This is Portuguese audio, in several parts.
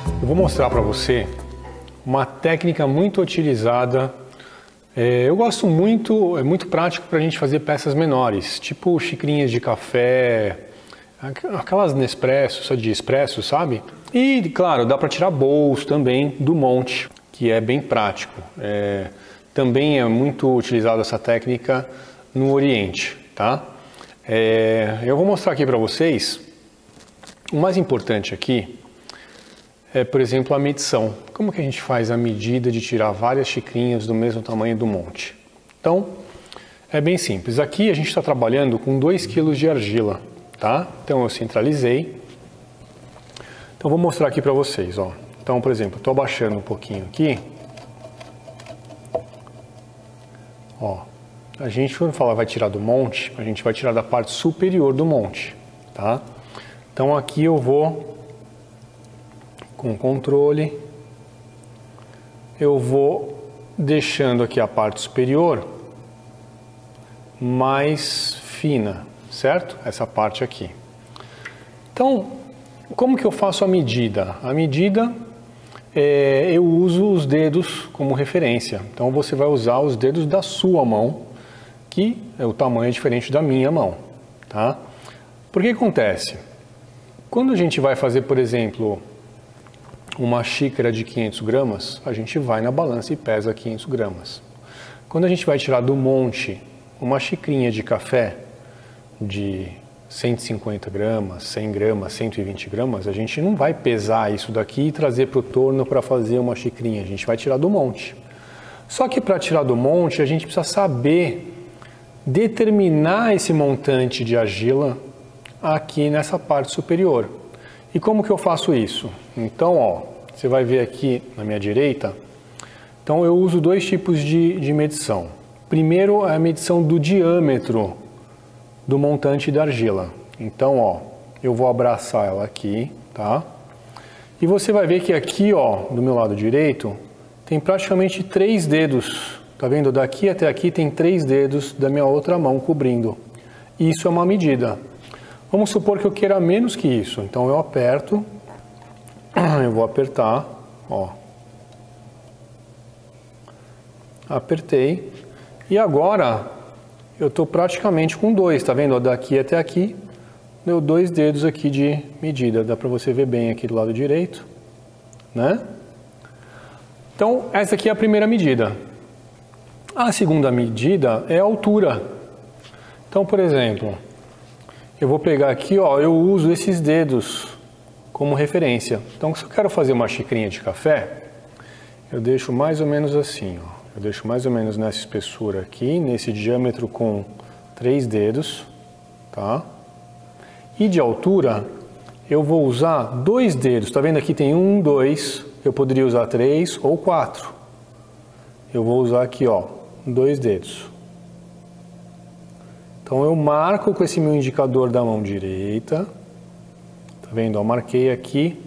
Eu vou mostrar para você uma técnica muito utilizada. Eu gosto muito, é muito prático para a gente fazer peças menores, tipo xicrinhas de café, aquelas Nespresso, só de expresso, sabe? E, claro, dá para tirar bolos também do monte, que é bem prático. Também é muito utilizada essa técnica no Oriente, tá? Eu vou mostrar aqui para vocês. O mais importante aqui é, por exemplo, a medição. Como que a gente faz a medida de tirar várias xicrinhas do mesmo tamanho do monte? Então, é bem simples. Aqui a gente está trabalhando com 2 kg de argila, tá? Então eu centralizei. Então vou mostrar aqui para vocês, ó. Então, por exemplo, estou abaixando um pouquinho aqui. Ó, a gente quando fala vai tirar do monte, a gente vai tirar da parte superior do monte, tá? Então aqui eu vou com controle, eu vou deixando aqui a parte superior mais fina, certo? Essa parte aqui. Então, como que eu faço a medida? A medida, eu uso os dedos como referência. Então, você vai usar os dedos da sua mão, que é o tamanho diferente da minha mão, tá? Por que acontece? Quando a gente vai fazer, por exemplo, uma xícara de 500 gramas, a gente vai na balança e pesa 500 gramas. Quando a gente vai tirar do monte uma xicrinha de café de 150 gramas, 100 gramas, 120 gramas, a gente não vai pesar isso daqui e trazer para o torno para fazer uma xicrinha, a gente vai tirar do monte. Só que para tirar do monte, a gente precisa saber determinar esse montante de argila aqui nessa parte superior. E como que eu faço isso? Então, ó, você vai ver aqui na minha direita. Então, eu uso 2 tipos de medição. Primeiro, é a medição do diâmetro do montante da argila. Então, ó, eu vou abraçar ela aqui, tá? E você vai ver que aqui, ó, do meu lado direito, tem praticamente 3 dedos. Tá vendo? Daqui até aqui tem 3 dedos da minha outra mão cobrindo. Isso é uma medida. Vamos supor que eu queira menos que isso, então eu aperto, eu vou apertar, ó, apertei, e agora eu estou praticamente com 2, tá vendo? Daqui até aqui, deu 2 dedos aqui de medida, dá para você ver bem aqui do lado direito, né? Então, essa aqui é a primeira medida. A segunda medida é a altura. Então, por exemplo, eu vou pegar aqui, ó, eu uso esses dedos como referência. Então, se eu quero fazer uma xicrinha de café, eu deixo mais ou menos assim, ó. Eu deixo mais ou menos nessa espessura aqui, nesse diâmetro com 3 dedos, tá? E de altura, eu vou usar 2 dedos. Tá vendo aqui tem 1, 2, eu poderia usar 3 ou 4. Eu vou usar aqui, ó, 2 dedos. Então eu marco com esse meu indicador da mão direita, tá vendo? Eu marquei aqui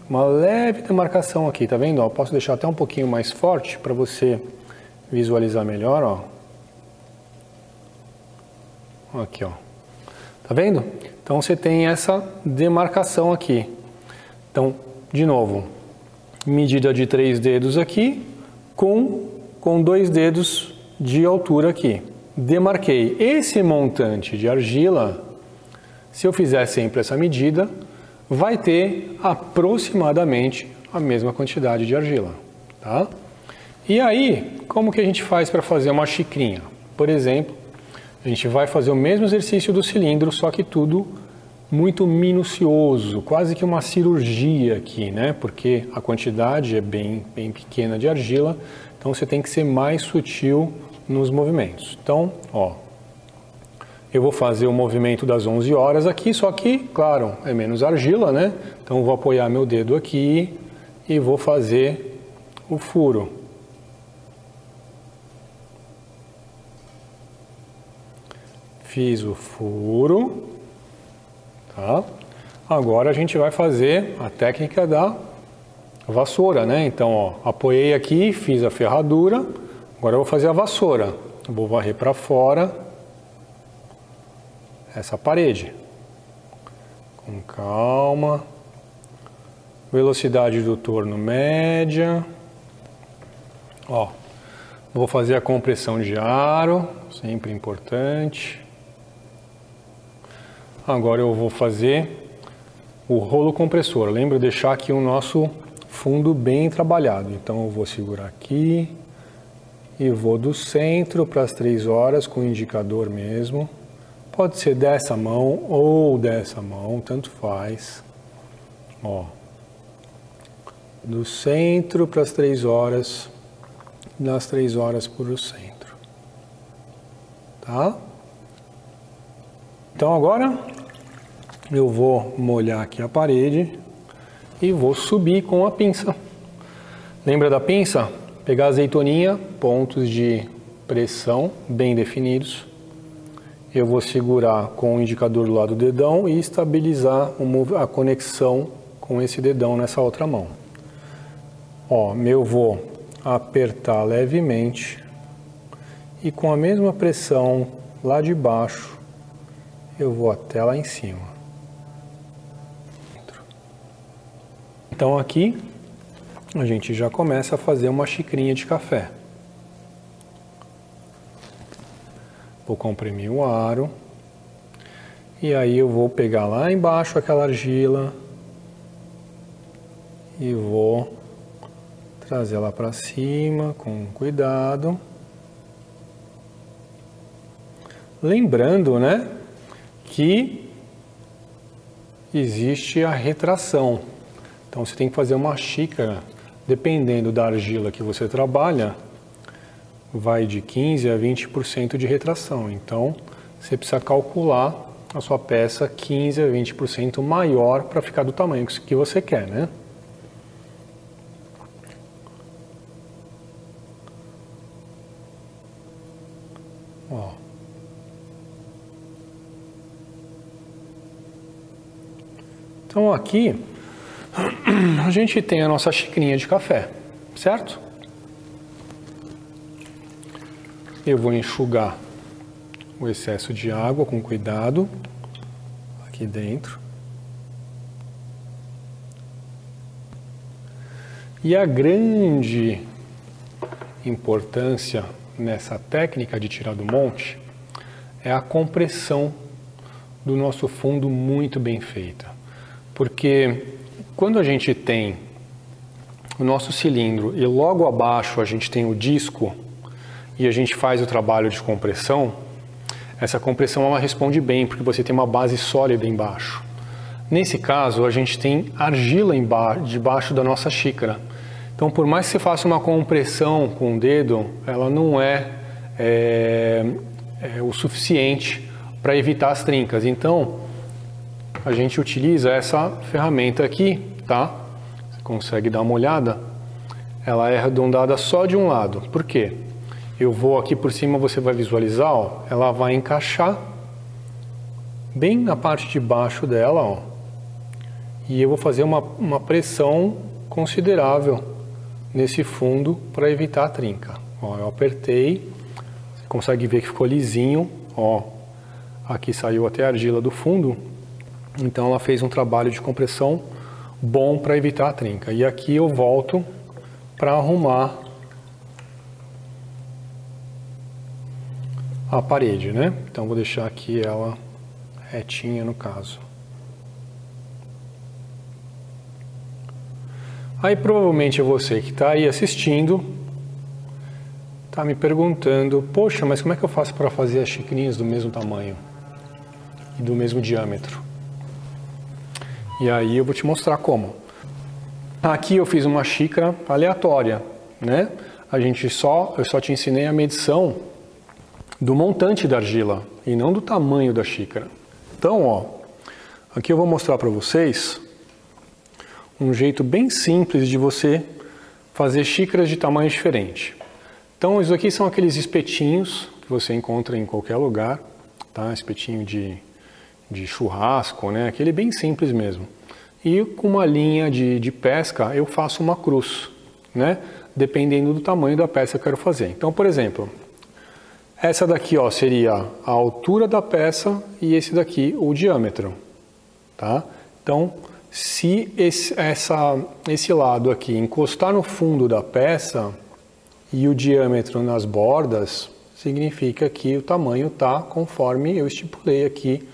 uma leve demarcação aqui, tá vendo? Eu posso deixar até um pouquinho mais forte para você visualizar melhor, ó. Aqui, ó. Tá vendo? Então você tem essa demarcação aqui. Então, de novo, medida de 3 dedos aqui com 2 dedos de altura aqui. Demarquei esse montante de argila, se eu fizer sempre essa medida, vai ter aproximadamente a mesma quantidade de argila, tá? E aí, como que a gente faz para fazer uma xicrinha? Por exemplo, a gente vai fazer o mesmo exercício do cilindro, só que tudo muito minucioso, quase que uma cirurgia aqui, né? Porque a quantidade é bem pequena de argila, então você tem que ser mais sutil nos movimentos. Então, ó, eu vou fazer o movimento das 11 horas aqui, só que, claro, é menos argila, né? Então, eu vou apoiar meu dedo aqui e vou fazer o furo. Fiz o furo, tá? Agora a gente vai fazer a técnica da vassoura, né? Então, ó, apoiei aqui, fiz a ferradura. Agora eu vou fazer a vassoura. Eu vou varrer para fora essa parede. Com calma. Velocidade do torno média. Ó, vou fazer a compressão de aro, sempre importante. Agora eu vou fazer o rolo compressor. Lembra de deixar aqui o nosso fundo bem trabalhado. Então eu vou segurar aqui e vou do centro para as 3 horas com o indicador mesmo. Pode ser dessa mão ou dessa mão, tanto faz. Ó, do centro para as 3 horas, das 3 horas para o centro, tá? Então agora eu vou molhar aqui a parede e vou subir com a pinça. Lembra da pinça? Pegar a azeitoninha, pontos de pressão bem definidos. Eu vou segurar com o indicador do lado do dedão e estabilizar a conexão com esse dedão nessa outra mão. Ó, eu vou apertar levemente e com a mesma pressão lá de baixo eu vou até lá em cima. Então aqui a gente já começa a fazer uma xicrinha de café. Vou comprimir o aro e aí eu vou pegar lá embaixo aquela argila e vou trazer ela para cima com cuidado. Lembrando, né, que existe a retração. Então você tem que fazer uma xícara, dependendo da argila que você trabalha, vai de 15% a 20% de retração. Então você precisa calcular a sua peça 15% a 20% maior para ficar do tamanho que você quer, né? Ó. Então aqui a gente tem a nossa xicrinha de café, certo? Eu vou enxugar o excesso de água com cuidado aqui dentro. E a grande importância nessa técnica de tirar do monte é a compressão do nosso fundo muito bem feita. Porque quando a gente tem o nosso cilindro e logo abaixo a gente tem o disco e a gente faz o trabalho de compressão, essa compressão ela responde bem porque você tem uma base sólida embaixo. Nesse caso a gente tem argila debaixo da nossa xícara. Então por mais que você faça uma compressão com o dedo, ela não é o suficiente para evitar as trincas. Então a gente utiliza essa ferramenta aqui, tá? Você consegue dar uma olhada? Ela é arredondada só de um lado. Por quê? Eu vou aqui por cima, você vai visualizar, ó, ela vai encaixar bem na parte de baixo dela, ó. E eu vou fazer uma pressão considerável nesse fundo para evitar a trinca. Ó, eu apertei, você consegue ver que ficou lisinho, ó. Aqui saiu até a argila do fundo. Então ela fez um trabalho de compressão bom para evitar a trinca. E aqui eu volto para arrumar a parede, né? Então vou deixar aqui ela retinha no caso. Aí provavelmente você que está aí assistindo está me perguntando, poxa, mas como é que eu faço para fazer as xicrinhas do mesmo tamanho e do mesmo diâmetro? E aí eu vou te mostrar como. Aqui eu fiz uma xícara aleatória, né? Eu só te ensinei a medição do montante da argila e não do tamanho da xícara. Então, ó, aqui eu vou mostrar para vocês um jeito bem simples de você fazer xícaras de tamanho diferente. Então, isso aqui são aqueles espetinhos que você encontra em qualquer lugar, tá? Espetinho de churrasco, né? Aquele bem simples mesmo. E com uma linha de pesca eu faço uma cruz, né? Dependendo do tamanho da peça que eu quero fazer. Então, por exemplo, essa daqui, ó, seria a altura da peça e esse daqui o diâmetro, tá? Então, se esse lado aqui encostar no fundo da peça e o diâmetro nas bordas, significa que o tamanho está conforme eu estipulei aqui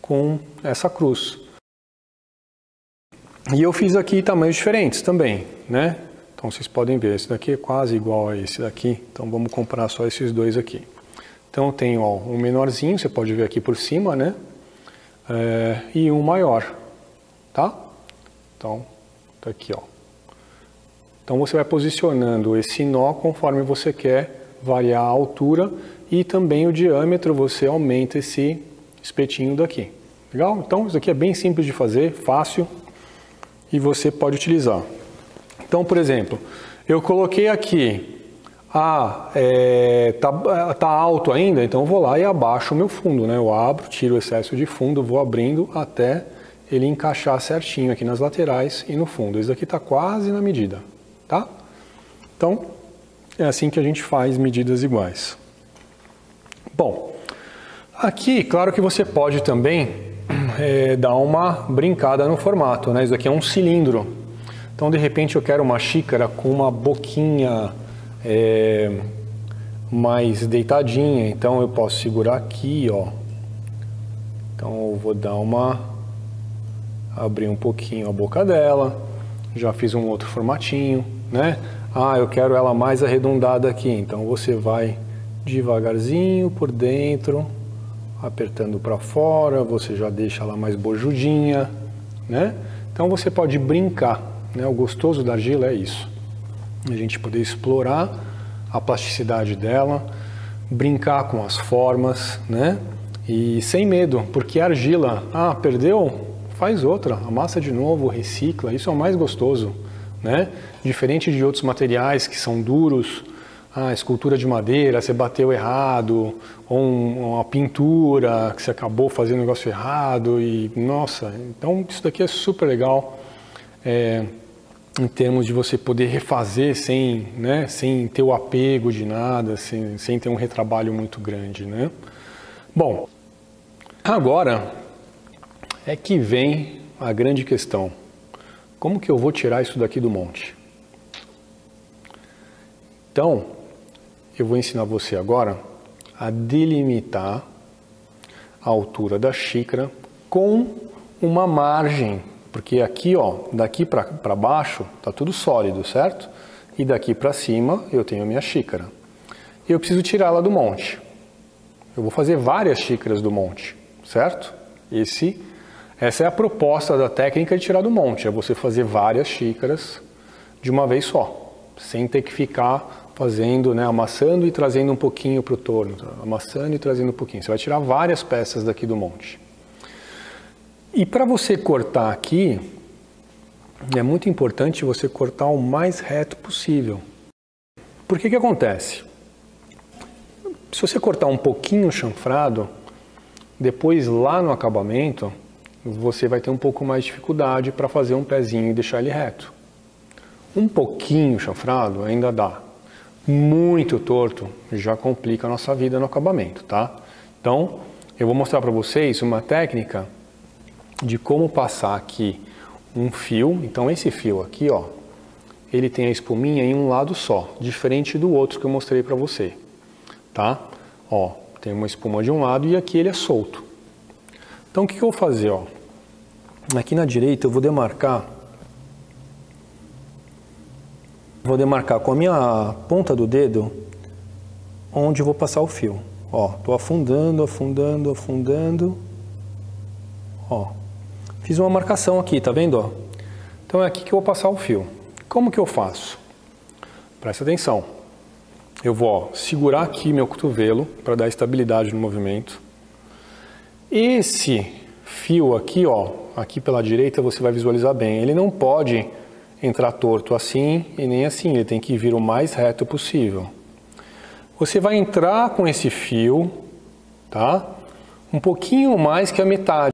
com essa cruz. E eu fiz aqui tamanhos diferentes também, né? Então vocês podem ver, esse daqui é quase igual a esse daqui, então vamos comparar só esses dois aqui. Então eu tenho ó, um menorzinho, você pode ver aqui por cima, né? E um maior, tá? Então, tá aqui, ó. Então você vai posicionando esse nó conforme você quer variar a altura e também o diâmetro, você aumenta esse espetinho daqui. Legal? Então isso aqui é bem simples de fazer, fácil e você pode utilizar. Então, por exemplo, eu coloquei aqui, tá alto ainda, então eu vou lá e abaixo o meu fundo, né? Eu abro, tiro o excesso de fundo, vou abrindo até ele encaixar certinho aqui nas laterais e no fundo. Esse aqui está quase na medida, tá? Então, é assim que a gente faz medidas iguais. Bom, aqui, claro que você pode também dar uma brincada no formato, né? Isso aqui é um cilindro. Então, de repente, eu quero uma xícara com uma boquinha mais deitadinha. Então, eu posso segurar aqui, ó. Então, eu vou dar abrir um pouquinho a boca dela. Já fiz um outro formatinho, né? Eu quero ela mais arredondada aqui. Então, você vai devagarzinho por dentro, apertando para fora. Você já deixa ela mais bojudinha, né? Então, você pode brincar. O gostoso da argila é isso, a gente poder explorar a plasticidade dela, brincar com as formas, né? E sem medo, porque a argila, perdeu, faz outra, amassa de novo, recicla, isso é o mais gostoso, né? Diferente de outros materiais que são duros, escultura de madeira, você bateu errado, ou uma pintura que você acabou fazendo um negócio errado e, nossa, então isso daqui é super legal. Em termos de você poder refazer sem ter o apego de nada, sem ter um retrabalho muito grande, né? Bom, agora é que vem a grande questão. Como que eu vou tirar isso daqui do monte? Então, eu vou ensinar você agora a delimitar a altura da xícara com uma margem. Porque aqui, ó, daqui para baixo tá tudo sólido, certo? E daqui para cima eu tenho a minha xícara. Eu preciso tirá-la do monte. Eu vou fazer várias xícaras do monte, certo? Essa é a proposta da técnica de tirar do monte, é você fazer várias xícaras de uma vez só, sem ter que ficar fazendo, né, amassando e trazendo um pouquinho para o torno, amassando e trazendo um pouquinho. Você vai tirar várias peças daqui do monte. E para você cortar aqui, é muito importante você cortar o mais reto possível. Porque que acontece? Se você cortar um pouquinho chanfrado, depois lá no acabamento, você vai ter um pouco mais de dificuldade para fazer um pezinho e deixar ele reto. Um pouquinho chanfrado ainda dá. Muito torto já complica a nossa vida no acabamento, tá? Então, eu vou mostrar para vocês uma técnica de como passar aqui um fio. Então esse fio aqui, ó, ele tem a espuminha em um lado só, diferente do outro que eu mostrei para você, tá? Ó, tem uma espuma de um lado e aqui ele é solto. Então o que eu vou fazer, ó? Aqui na direita eu vou demarcar com a minha ponta do dedo onde eu vou passar o fio. Ó, tô afundando, afundando, afundando. Ó. Fiz uma marcação aqui, tá vendo? Ó? Então é aqui que eu vou passar o fio. Como que eu faço? Presta atenção. Eu vou segurar aqui meu cotovelo para dar estabilidade no movimento. Esse fio aqui, ó, aqui pela direita você vai visualizar bem. Ele não pode entrar torto assim e nem assim. Ele tem que vir o mais reto possível. Você vai entrar com esse fio, tá? Um pouquinho mais que a metade